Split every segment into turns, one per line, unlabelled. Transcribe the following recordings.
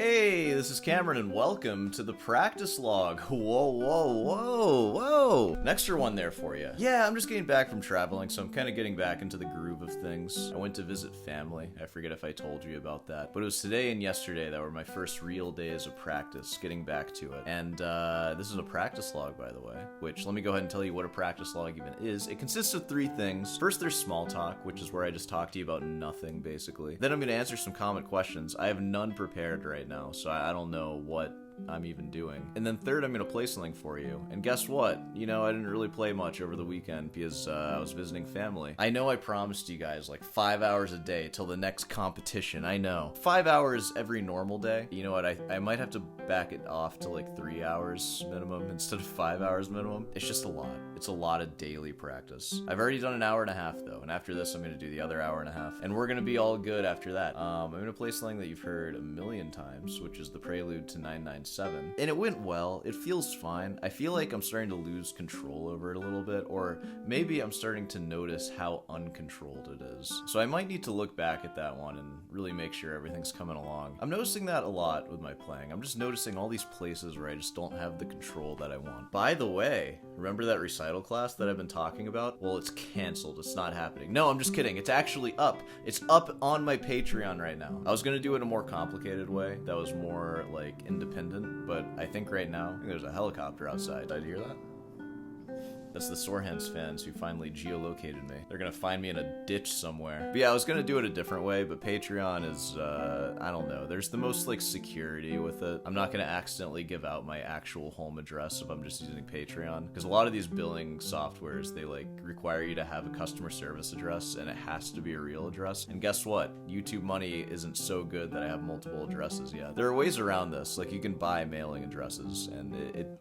Hey, this is Cameron and welcome to the practice log. Whoa, whoa, whoa, whoa. An extra one there for you. Yeah, I'm just getting back from traveling, so I'm kind of getting back into the groove of things. I went to visit family. I forget if I told you about that. But it was today and yesterday that were my first real days of practice, getting back to it. And this is a practice log, by the way, which let me go ahead and tell you what a practice log even is. It consists of three things. First, there's small talk, which is where I just talk to you about nothing, basically. Then I'm going to answer some common questions. I have none prepared right now, so I don't know what I'm even doing. And then third, I'm gonna play something for you. And guess what? You know, I didn't really play much over the weekend because I was visiting family. I know I promised you guys like 5 hours a day till the next competition. I know. 5 hours every normal day. You know what? I might have to back it off to like 3 hours minimum instead of 5 hours minimum. It's just a lot. It's a lot of daily practice. I've already done an hour and a half though, and after this I'm gonna do the other hour and a half, and we're gonna be all good after that. I'm gonna play something that you've heard a million times, which is the Prelude to 997. And it went well. It feels fine. I feel like I'm starting to lose control over it a little bit, or maybe I'm starting to notice how uncontrolled it is. So I might need to look back at that one and really make sure everything's coming along. I'm noticing that a lot with my playing. I'm just noticing all these places where I just don't have the control that I want. By the way, remember that recital class that I've been talking about? Well, it's canceled. It's not happening. No, I'm just kidding. It's actually up. It's up on my Patreon right now. I was gonna do it in a more complicated way that was more like independent, but I think right now, I think there's a helicopter outside. Did you hear that? That's the Sorehands fans who finally geolocated me. They're gonna find me in a ditch somewhere. But yeah, I was gonna do it a different way, but Patreon is, I don't know. There's the most, like, security with it. I'm not gonna accidentally give out my actual home address if I'm just using Patreon. Because a lot of these billing softwares, they, like, require you to have a customer service address, and it has to be a real address. And guess what? YouTube money isn't so good that I have multiple addresses yet. There are ways around this. Like, you can buy mailing addresses, and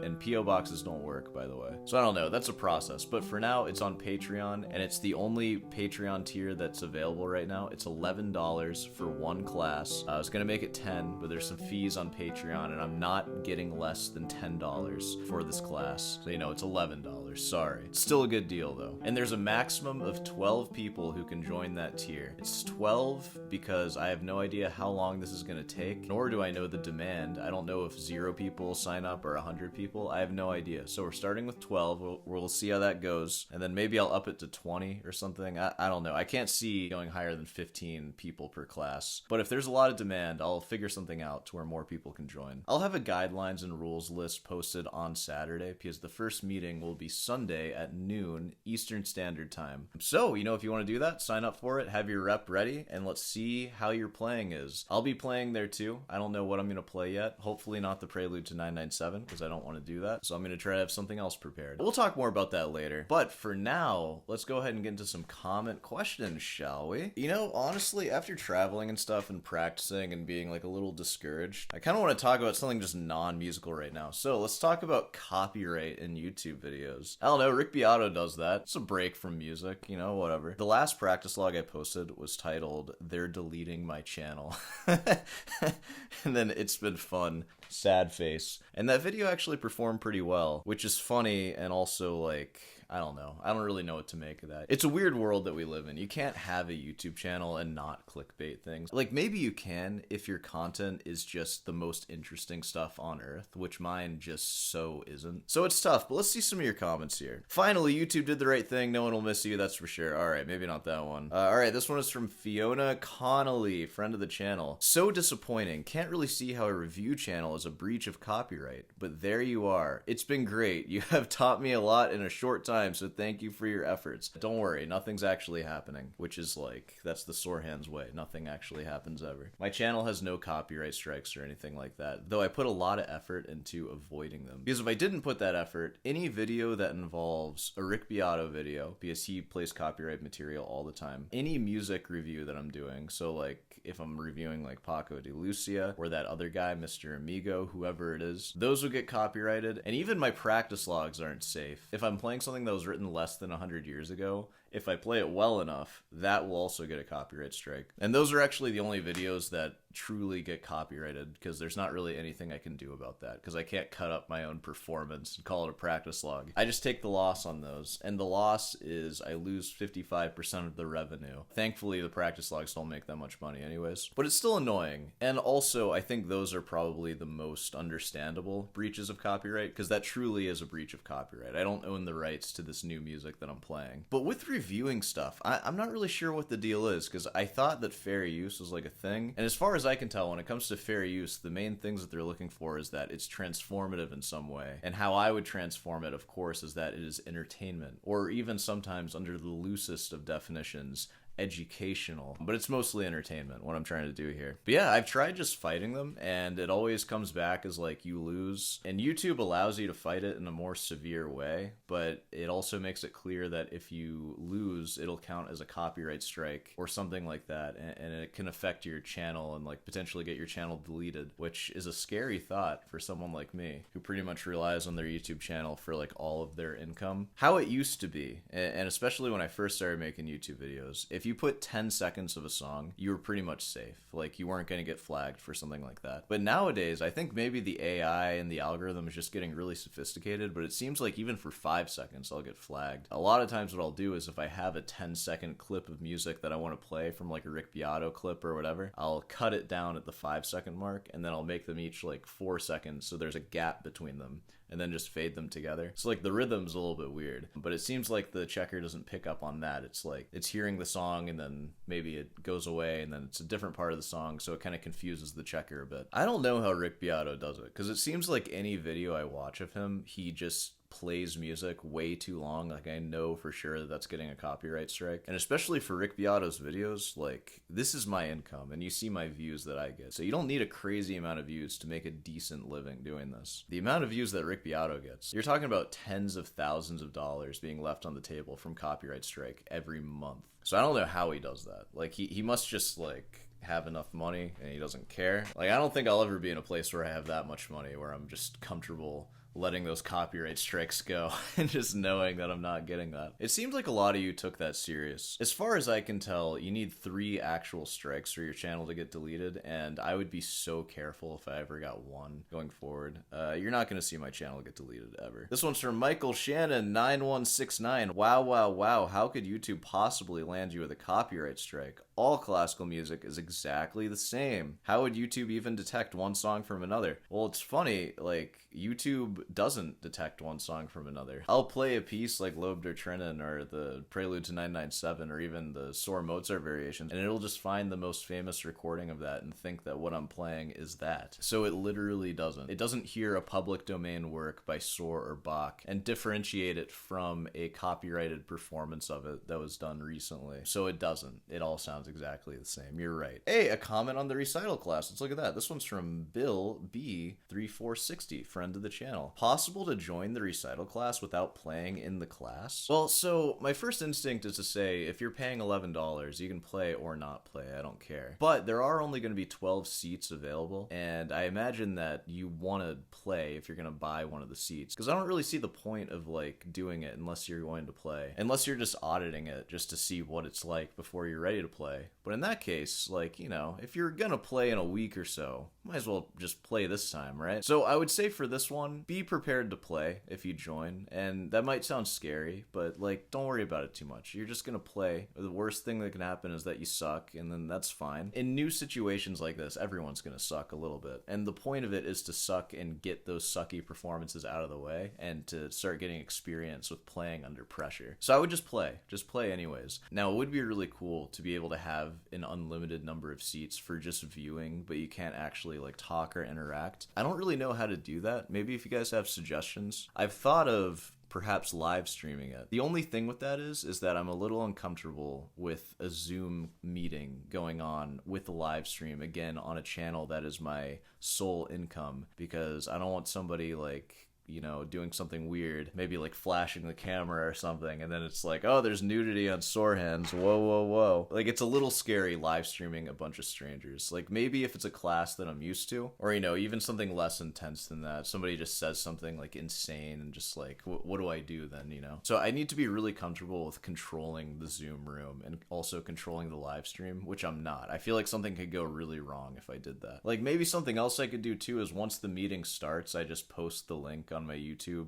and P.O. boxes don't work, by the way. So I don't know. That's a process, but for now it's on Patreon, and it's the only Patreon tier that's available right now. It's $11 for one class. I was gonna make it 10, but there's some fees on Patreon, and I'm not getting less than $10 for this class. So you know, it's $11. Sorry. It's still a good deal though. And there's a maximum of 12 people who can join that tier. It's 12 because I have no idea how long this is gonna take, nor do I know the demand. I don't know if 0 people sign up or 100 people. I have no idea. So we're starting with 12. We'll see how that goes, and then maybe I'll up it to 20 or something. I don't know. I can't see going higher than 15 people per class, but if there's a lot of demand, I'll figure something out to where more people can join. I'll have a guidelines and rules list posted on Saturday because the first meeting will be Sunday at noon Eastern Standard Time. So, you know, if you want to do that, sign up for it, have your rep ready, and let's see how your playing is. I'll be playing there too. I don't know what I'm going to play yet. Hopefully not the Prelude to 997 because I don't want to do that. So I'm going to try to have something else prepared. We'll talk more about that later. But for now, let's go ahead and get into some comment questions, shall we? You know, honestly, after traveling and stuff and practicing and being like a little discouraged, I kind of want to talk about something just non-musical right now. So let's talk about copyright in YouTube videos. I don't know, Rick Beato does that. It's a break from music, you know, whatever. The last practice log I posted was titled, "They're Deleting My Channel." And then "It's Been Fun, sad face." And that video actually performed pretty well, which is funny and also like, I don't know. I don't really know what to make of that. It's a weird world that we live in. You can't have a YouTube channel and not clickbait things. Like, maybe you can if your content is just the most interesting stuff on earth, which mine just so isn't. So it's tough, but let's see some of your comments here. Finally, YouTube did the right thing. No one will miss you, that's for sure. All right, maybe not that one. All right, this one is from Fiona Connolly, friend of the channel. So disappointing. Can't really see how a review channel is a breach of copyright, but there you are. It's been great. You have taught me a lot in a short time, so thank you for your efforts. Don't worry, nothing's actually happening, which is like, that's the Sorehands way. Nothing actually happens ever. My channel has no copyright strikes or anything like that, though I put a lot of effort into avoiding them. Because if I didn't put that effort, any video that involves a Rick Beato video, because he plays copyright material all the time, any music review that I'm doing, so like if I'm reviewing like Paco de Lucia or that other guy, Mr. Amigo, whoever it is, those would get copyrighted. And even my practice logs aren't safe. If I'm playing something that was written less than 100 years ago, if I play it well enough, that will also get a copyright strike. And those are actually the only videos that truly get copyrighted because there's not really anything I can do about that, because I can't cut up my own performance and call it a practice log. I just take the loss on those, and the loss is I lose 55% of the revenue. Thankfully, the practice logs don't make that much money anyways, but it's still annoying. And also, I think those are probably the most understandable breaches of copyright, because that truly is a breach of copyright. I don't own the rights to this new music that I'm playing. But with reviewing stuff, I'm not really sure what the deal is, because I thought that fair use was like a thing. And as far as I can tell, when it comes to fair use, the main things that they're looking for is that it's transformative in some way. And how I would transform it, of course, is that it is entertainment, or even sometimes under the loosest of definitions, educational, but it's mostly entertainment, what I'm trying to do here. But yeah, I've tried just fighting them, and it always comes back as like you lose, and YouTube allows you to fight it in a more severe way, but it also makes it clear that if you lose, it'll count as a copyright strike or something like that, and it can affect your channel and like potentially get your channel deleted, which is a scary thought for someone like me who pretty much relies on their YouTube channel for like all of their income. How it used to be, and especially when I first started making YouTube videos, if you put 10 seconds of a song, you were pretty much safe. Like, you weren't going to get flagged for something like that. But nowadays, I think maybe the AI and the algorithm is just getting really sophisticated, but it seems like even for 5 seconds, I'll get flagged. A lot of times what I'll do is if I have a 10-second clip of music that I want to play from like a Rick Beato clip or whatever, I'll cut it down at the 5-second mark, and then I'll make them each like 4 seconds so there's a gap between them, and then just fade them together. So like the rhythm's a little bit weird, but it seems like the checker doesn't pick up on that. It's like it's hearing the song and then maybe it goes away and then it's a different part of the song, so it kind of confuses the checker a bit. I don't know how Rick Beato does it, because it seems like any video I watch of him, he just plays music way too long. Like, I know for sure that that's getting a copyright strike. And especially for Rick Beato's videos, like, this is my income, and you see my views that I get. So you don't need a crazy amount of views to make a decent living doing this. The amount of views that Rick Beato gets, you're talking about tens of thousands of dollars being left on the table from copyright strike every month. So I don't know how he does that. Like, he must just, like, have enough money and he doesn't care. Like, I don't think I'll ever be in a place where I have that much money where I'm just comfortable letting those copyright strikes go and just knowing that I'm not getting that. It seems like a lot of you took that serious. As far as I can tell, you need 3 actual strikes for your channel to get deleted, and I would be so careful if I ever got 1 going forward. You're not going to see my channel get deleted ever. This one's from Michael Shannon 9169. Wow, how could YouTube possibly land you with a copyright strike? All classical music is exactly the same. How would YouTube even detect one song from another? Well, it's funny, like, YouTube doesn't detect one song from another. I'll play a piece like Lob der Tränen or the Preludes to 997 or even the Soar Mozart variations, and it'll just find the most famous recording of that and think that what I'm playing is that. So it literally doesn't. It doesn't hear a public domain work by Soar or Bach and differentiate it from a copyrighted performance of it that was done recently. So it doesn't. It all sounds exactly the same. You're right. Hey, a comment on the recital class. Let's look at that. This one's from Bill B3460, friend of the channel. Possible to join the recital class without playing in the class? Well, so my first instinct is to say if you're paying $11, you can play or not play. I don't care. But there are only going to be 12 seats available, and I imagine that you want to play if you're going to buy one of the seats, because I don't really see the point of like doing it unless you're going to play, unless you're just auditing it just to see what it's like before you're ready to play. But in that case, like, you know, if you're gonna play in a week or so, might as well just play this time, right? So I would say for this one, be prepared to play if you join, and that might sound scary, but like, don't worry about it too much. You're just gonna play. The worst thing that can happen is that you suck, and then that's fine. In new situations like this, everyone's gonna suck a little bit, and the point of it is to suck and get those sucky performances out of the way, and to start getting experience with playing under pressure. So I would just play anyways. Now, it would be really cool to be able to have an unlimited number of seats for just viewing, but you can't actually like talk or interact. I don't really know how to do that. Maybe if you guys have suggestions. I've thought of perhaps live streaming it. The only thing with that is that I'm a little uncomfortable with a Zoom meeting going on with a live stream, again, on a channel that is my sole income, because I don't want somebody like you know, doing something weird, maybe like flashing the camera or something, and then it's like, oh, there's nudity on sore hands, whoa, whoa, whoa. Like, it's a little scary live streaming a bunch of strangers. Like, maybe if it's a class that I'm used to, or, you know, even something less intense than that, somebody just says something like insane and just like, what do I do then, you know? So I need to be really comfortable with controlling the Zoom room and also controlling the live stream, which I'm not. I feel like something could go really wrong if I did that. Like, maybe something else I could do too is once the meeting starts, I just post the link on my YouTube,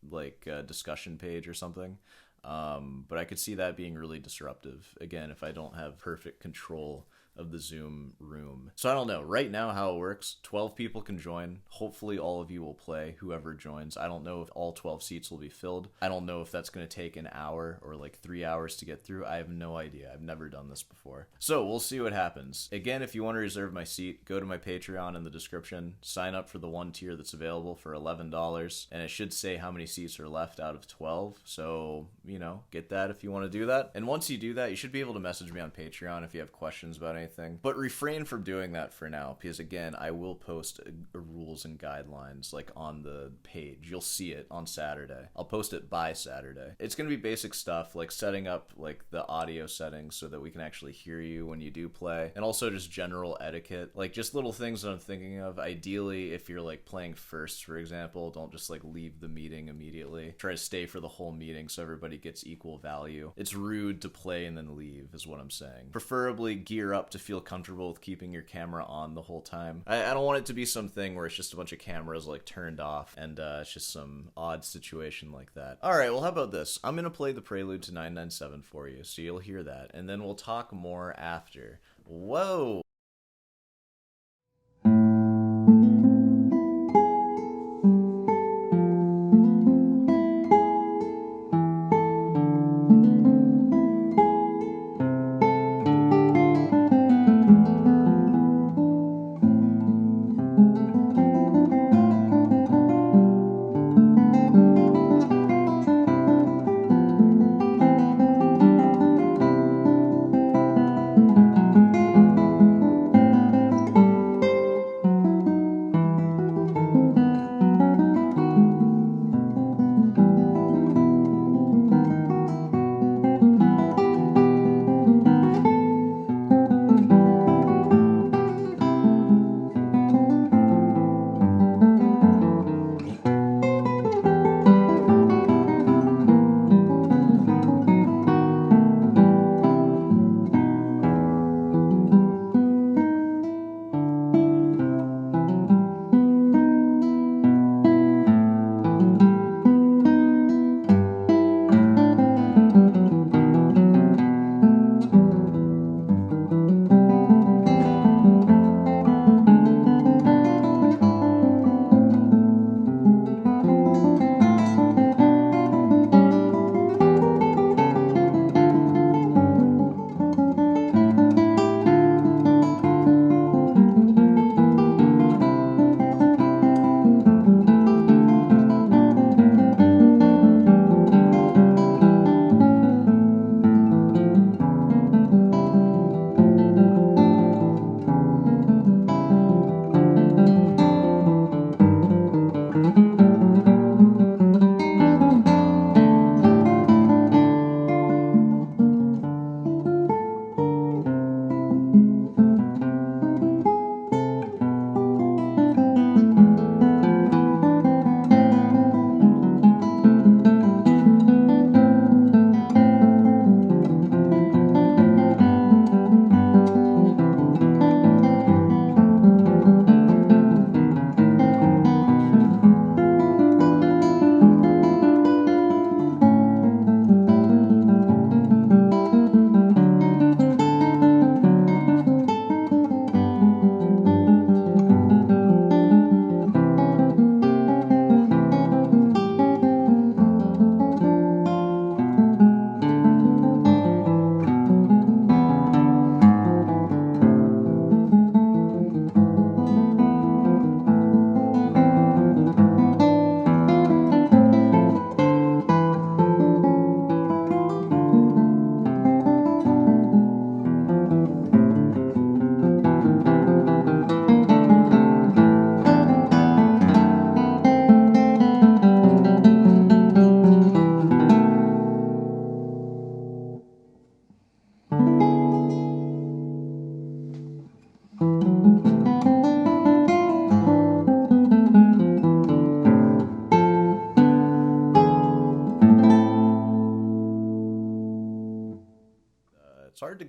like, discussion page or something. But I could see that being really disruptive, again, if I don't have perfect control of the Zoom room. So I don't know. Right now, how it works, 12 people can join. Hopefully all of you will play, whoever joins. I don't know if all 12 seats will be filled. I don't know if that's going to take an hour or like 3 hours to get through. I have no idea. I've never done this before. So we'll see what happens. Again, if you want to reserve my seat, go to my Patreon in the description. Sign up for the one tier that's available for $11. And it should say how many seats are left out of 12. So, you know, get that if you want to do that. And once you do that, you should be able to message me on Patreon if you have questions about anything. But refrain from doing that for now, because again, I will post rules and guidelines like on the page. You'll see it on Saturday. I'll post it by Saturday. It's going to be basic stuff like setting up like the audio settings so that we can actually hear you when you do play, and also just general etiquette, like just little things that I'm thinking of. Ideally, if you're like playing first, for example, don't just like leave the meeting immediately. Try to stay for the whole meeting so everybody gets equal value. It's rude to play and then leave is what I'm saying. Preferably gear up to feel comfortable with keeping your camera on the whole time. I don't want it to be something where it's just a bunch of cameras like turned off and it's just some odd situation like that. Alright, well how about this? I'm gonna play the Prelude to 997 for you, so you'll hear that, and then we'll talk more after. Whoa!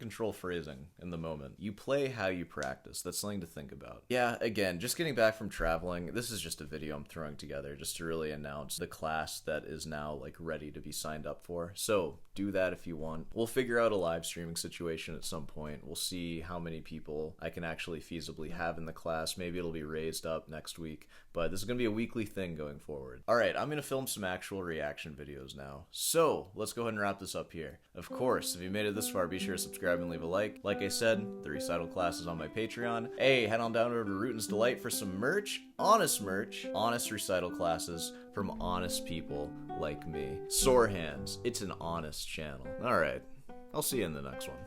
control phrasing in the moment. You play how you practice. That's something to think about. Yeah, again, just getting back from traveling, this is just a video I'm throwing together just to really announce the class that is now like ready to be signed up for. So do that if you want. We'll figure out a live streaming situation at some point. We'll see how many people I can actually feasibly have in the class. Maybe it'll be raised up next week, but this is going to be a weekly thing going forward. All right, I'm going to film some actual reaction videos now. So let's go ahead and wrap this up here. Of course, if you made it this far, be sure to subscribe and leave a like. Like I said, the recital class is on my Patreon. Hey, head on down over to Rootin's Delight for some merch, honest recital classes from honest people like me. Sore hands, it's an honest channel. All right, I'll see you in the next one.